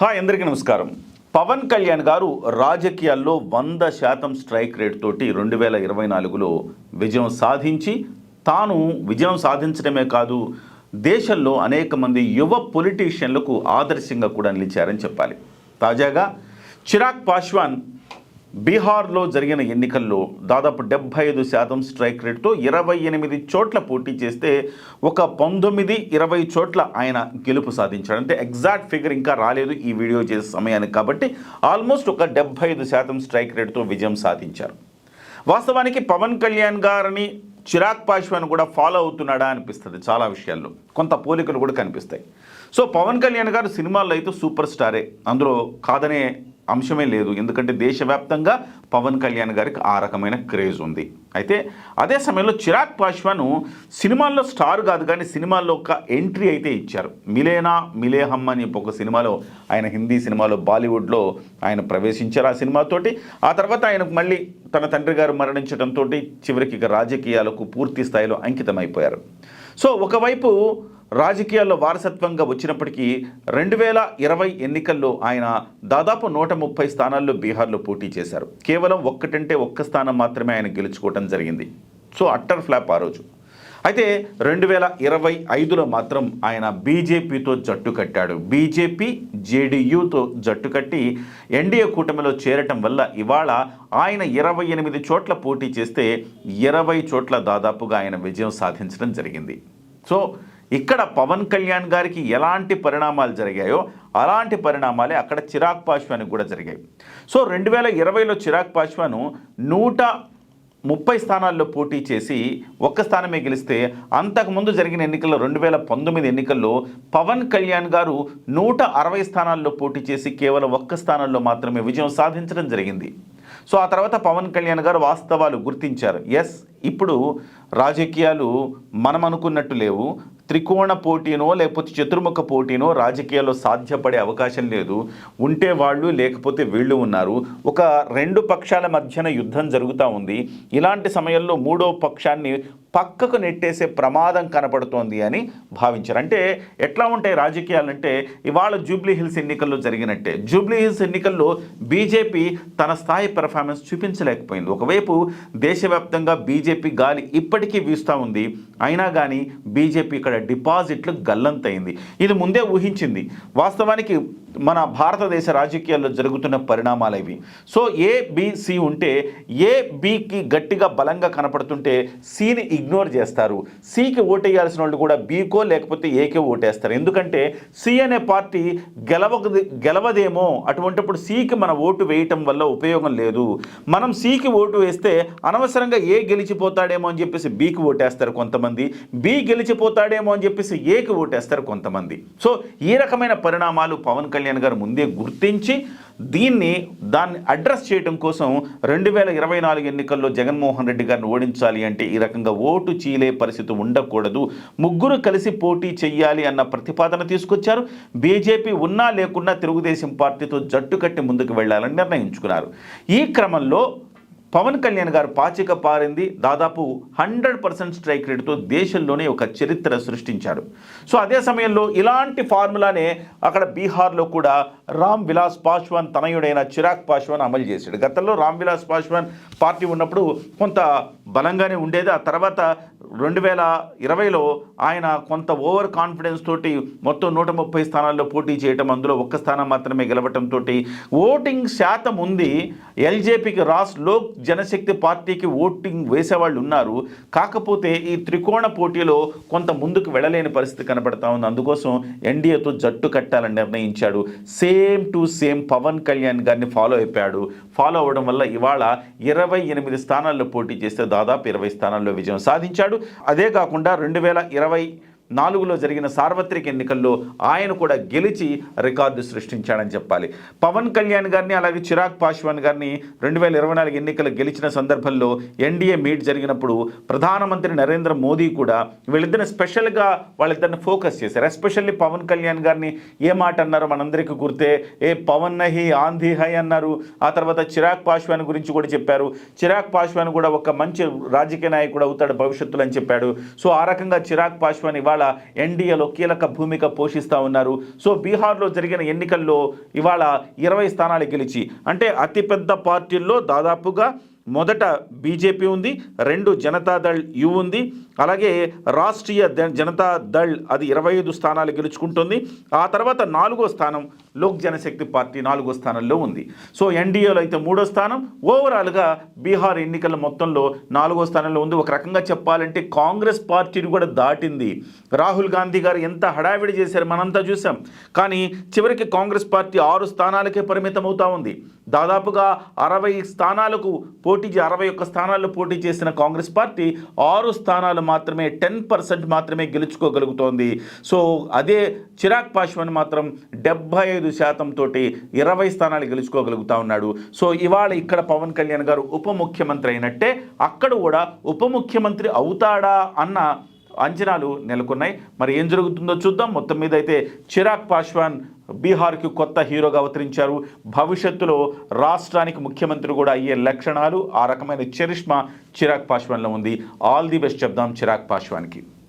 Hi అందరికీ నమస్కారం. పవన్ కళ్యాణ్ గారు రాజకీయాల్లో 100% స్ట్రైక్ రేట్ తోటి 2024లో విజయం సాధించి తాను విజయం సాధించడమే కాదు దేశంలో అనేక మంది యువ పొలిటీషియన్లకు ఆదర్శంగా కూడా నిలిచారని చెప్పాలి. తాజాగా చిరాగ్ పాస్వాన్ బీహార్లో జరిగిన ఎన్నికల్లో దాదాపు 75% స్ట్రైక్ రేట్తో 28 చోట్ల పోటీ చేస్తే ఒక 19-20 చోట్ల ఆయన గెలుపు సాధించాడు. అంటే ఎగ్జాక్ట్ ఫిగర్ ఇంకా రాలేదు ఈ వీడియో చేసే సమయానికి, కాబట్టి ఆల్మోస్ట్ ఒక 75% స్ట్రైక్ రేట్తో విజయం సాధించారు. వాస్తవానికి పవన్ కళ్యాణ్ గారిని చిరాగ్ పాస్వాన్ కూడా ఫాలో అవుతున్నాడా అనిపిస్తుంది. చాలా విషయాల్లో కొంత పోలికలు కూడా కనిపిస్తాయి. సో పవన్ కళ్యాణ్ గారు సినిమాల్లో అయితే సూపర్ స్టారే, అందులో కాదనే అంశమే లేదు. ఎందుకంటే దేశవ్యాప్తంగా పవన్ కళ్యాణ్ గారికి ఆ రకమైన క్రేజ్ ఉంది. అయితే అదే సమయంలో చిరాగ్ పాస్వాన్ సినిమాల్లో స్టార్ కాదు, కానీ సినిమాల్లో ఒక ఎంట్రీ అయితే ఇచ్చారు. మిలేనా మిలేహమ్ అని ఒక సినిమాలో ఆయన హిందీ సినిమాలో బాలీవుడ్లో ఆయన ప్రవేశించారు. ఆ సినిమాతోటి ఆ తర్వాత ఆయనకు మళ్ళీ తన తండ్రి గారు మరణించడంతో చివరికి ఇక రాజకీయాలకు పూర్తి స్థాయిలో అంకితమైపోయారు. సో ఒకవైపు రాజకీయాల్లో వారసత్వంగా వచ్చినప్పటికీ 2020 ఎన్నికల్లో ఆయన దాదాపు 130 స్థానాల్లో బీహార్లో పోటీ చేశారు. కేవలం ఒక్క స్థానం మాత్రమే ఆయన గెలుచుకోవడం జరిగింది. సో అట్టర్ ఫ్లాప్ ఆ రోజు. అయితే 2025లో మాత్రం ఆయన బీజేపీతో జట్టు కట్టాడు. బీజేపీ జేడీయూతో జట్టు కట్టి ఎన్డీఏ కూటమిలో చేరటం వల్ల ఇవాళ ఆయన 28 చోట్ల పోటీ చేస్తే 20 చోట్ల దాదాపుగా ఆయన విజయం సాధించడం జరిగింది. సో ఇక్కడ పవన్ కళ్యాణ్ గారికి ఎలాంటి పరిణామాలు జరిగాయో అలాంటి పరిణామాలే అక్కడ చిరాగ్ పాస్వాన్కి కూడా జరిగాయి. సో 2020లో చిరాగ్ పాస్వాన్ 130 స్థానాల్లో పోటీ చేసి ఒక్క స్థానమే గెలిస్తే, అంతకుముందు జరిగిన ఎన్నికల్లో 2019 ఎన్నికల్లో పవన్ కళ్యాణ్ గారు 160 స్థానాల్లో పోటీ చేసి కేవలం ఒక్క స్థానంలో మాత్రమే విజయం సాధించడం జరిగింది. సో ఆ తర్వాత పవన్ కళ్యాణ్ గారు వాస్తవాలు గుర్తించారు. ఎస్, ఇప్పుడు రాజకీయాలు మనం అనుకున్నట్టు లేవు, త్రికోణ పోటీనో లేకపోతే చతుర్ముఖ పోటీనో రాజకీయాల్లో సాధ్యపడే అవకాశం లేదు. ఉంటే వాళ్ళు లేకపోతే వీళ్ళు ఉన్నారు. ఒక రెండు పక్షాల మధ్యన యుద్ధం జరుగుతూ ఉంది. ఇలాంటి సమయంలో మూడో పక్షాన్ని పక్కకు నెట్టేసే ప్రమాదం కనపడుతోంది అని భావించారు. అంటే ఎట్లా ఉంటాయి రాజకీయాలంటే ఇవాళ జూబ్లీ హిల్స్ ఎన్నికల్లో జరిగినట్టే. జూబ్లీ హిల్స్ ఎన్నికల్లో బీజేపీ తన స్థాయి పెర్ఫార్మెన్స్ చూపించలేకపోయింది. ఒకవైపు దేశవ్యాప్తంగా బీజేపీ గాలి ఇప్పటికీ వీస్తూ ఉంది, అయినా కానీ బీజేపీ ఇక్కడ డిపాజిట్లు గల్లంతైంది. ఇది ముందే ఊహించింది. వాస్తవానికి మన భారతదేశ రాజకీయాల్లో జరుగుతున్న పరిణామాలు ఇవి. సో ఏ బి సి ఉంటే ఏ బికి గట్టిగా బలంగా కనపడుతుంటే సిని ఇగ్నోర్ చేస్తారు. సికి ఓటేయాల్సిన వాళ్ళు కూడా బీకో లేకపోతే ఏకే ఓటేస్తారు. ఎందుకంటే సి అనే పార్టీ గెలవదేమో, అటువంటిప్పుడు సికి మన ఓటు వేయటం వల్ల ఉపయోగం లేదు. మనం సికి ఓటు వేస్తే అనవసరంగా ఏ గెలిచిపోతాడేమో అని చెప్పేసి బికి ఓటేస్తారు కొంతమంది, బి గెలిచిపోతాడేమో అని చెప్పేసి ఏకి ఓటేస్తారు కొంతమంది. సో ఈ రకమైన పరిణామాలు పవన్ కళ్యాణ్ గారు ముందే గుర్తించి దాన్ని అడ్రస్ చేయడం కోసం 2024 ఎన్నికల్లో జగన్మోహన్ రెడ్డి గారిని ఓడించాలి అంటే ఈ రకంగా ఓటు చీలే పరిస్థితి ఉండకూడదు, ముగ్గురు కలిసి పోటీ చెయ్యాలి అన్న ప్రతిపాదన తీసుకొచ్చారు. బీజేపీ ఉన్నా లేకున్నా తెలుగుదేశం పార్టీతో జట్టు కట్టి ముందుకు వెళ్ళాలని నిర్ణయించుకున్నారు. ఈ క్రమంలో పవన్ కళ్యాణ్ గారు పాచిక పారింది. దాదాపు 100% స్ట్రైక్ రేటుతో దేశంలోనే ఒక చరిత్ర సృష్టించాడు. సో అదే సమయంలో ఇలాంటి ఫార్ములానే అక్కడ బీహార్లో కూడా రామ్ విలాస్ పాస్వాన్ తనయుడైన చిరాగ్ పాస్వాన్ అమలు చేశాడు. గతంలో రామ్ విలాస్ పాస్వాన్ పార్టీ ఉన్నప్పుడు కొంత బలంగానే ఉండేది. ఆ తర్వాత 2020లో ఆయన కొంత ఓవర్ కాన్ఫిడెన్స్ తోటి మొత్తం 130 స్థానాల్లో పోటీ చేయటం, అందులో ఒక్క స్థానం మాత్రమే గెలవటంతో ఓటింగ్ శాతం ఉంది. ఎల్జేపీకి లోక్ జనశక్తి పార్టీకి ఓటింగ్ వేసేవాళ్ళు ఉన్నారు. కాకపోతే ఈ త్రికోణ పోటీలో కొంత ముందుకు వెళ్ళలేని పరిస్థితి కనబడతా ఉంది. అందుకోసం ఎన్డీఏతో జట్టు కట్టాలని నిర్ణయించాడు. Same to same Pawan Kalyan గారిని ఫాలో అయిపోయాడు. ఫాలో అవ్వడం వల్ల ఇవాళ 28 స్థానాల్లో పోటీ చేస్తే దాదాపు 20 స్థానాల్లో విజయం సాధించాడు. అదే కాకుండా 2024లో జరిగిన సార్వత్రిక ఎన్నికల్లో ఆయన కూడా గెలిచి రికార్డు సృష్టించాడని చెప్పాలి. పవన్ కళ్యాణ్ గారిని అలాగే చిరాగ్ పాస్వాన్ గారిని 2024 ఎన్నికలు గెలిచిన సందర్భంలో ఎన్డీఏ మీట్ జరిగినప్పుడు ప్రధానమంత్రి నరేంద్ర మోదీ కూడా వీళ్ళిద్దరిని స్పెషల్గా వాళ్ళిద్దరిని ఫోకస్ చేశారు. ఎస్పెషల్లీ పవన్ కళ్యాణ్ గారిని ఏ మాట అన్నారో మనందరికీ గుర్తే, ఏ పవన్ నహి ఆంధీ హై అన్నారు. ఆ తర్వాత చిరాగ్ పాస్వాన్ గురించి కూడా చెప్పారు. చిరాగ్ పాస్వాన్ కూడా ఒక మంచి రాజకీయ నాయకుడు అవుతాడు భవిష్యత్తులో అని చెప్పాడు. సో ఆ రకంగా చిరాగ్ పాస్వాన్ ఇవాళ ఇవాళ ఎన్డీఏలో కీలక భూమిక పోషిస్తూ ఉన్నారు. సో బీహార్లో జరిగిన ఎన్నికల్లో ఇవాళ 20 స్థానాలు గెలిచి, అంటే అతిపెద్ద పార్టీల్లో దాదాపుగా మొదట బీజేపీ ఉంది, 2 జనతాదళ్ యు ఉంది, అలాగే రాష్ట్రీయ జనతా దళ్ అది 25 స్థానాలు గెలుచుకుంటుంది. ఆ తర్వాత 4వ స్థానం లోక్ జనశక్తి పార్టీ 4వ స్థానంలో ఉంది. సో ఎన్డీఏలో అయితే 3వ స్థానం, ఓవరాల్గా బీహార్ ఎన్నికల మొత్తంలో 4వ స్థానంలో ఉంది. ఒక రకంగా చెప్పాలంటే కాంగ్రెస్ పార్టీని కూడా దాటింది. రాహుల్ గాంధీ గారు ఎంత హడావిడి చేశారు మనంతా చూసాం. కానీ చివరికి కాంగ్రెస్ పార్టీ 6 స్థానాలకే పరిమితం అవుతా ఉంది. దాదాపుగా 60 స్థానాలకు 61 స్థానాల్లో పోటీ చేసిన కాంగ్రెస్ పార్టీ 6 స్థానాలు మాత్రమే 10% మాత్రమే గెలుచుకోగలుగుతోంది. సో అదే చిరాగ్ పాస్వాన్ మాత్రం 75% తోటి 20 స్థానాలు గెలుచుకోగలుగుతా ఉన్నాడు. సో ఇవాళ ఇక్కడ పవన్ కళ్యాణ్ గారు ఉప ముఖ్యమంత్రి అయినట్టే అక్కడ కూడా ఉప ముఖ్యమంత్రి అవుతాడా అన్న అంచనాలు నెలకొన్నాయి. మరి ఏం జరుగుతుందో చూద్దాం. మొత్తం మీద అయితే చిరాగ్ పాస్వాన్ బీహార్కి కొత్త హీరోగా అవతరించారు. భవిష్యత్తులో రాష్ట్రానికి ముఖ్యమంత్రి కూడా అయ్యే లక్షణాలు, ఆ రకమైన చరిష్మా చిరాగ్ పాస్వాన్లో ఉంది. ఆల్ ది బెస్ట్ చెప్దాం చిరాగ్ పాస్వాన్కి.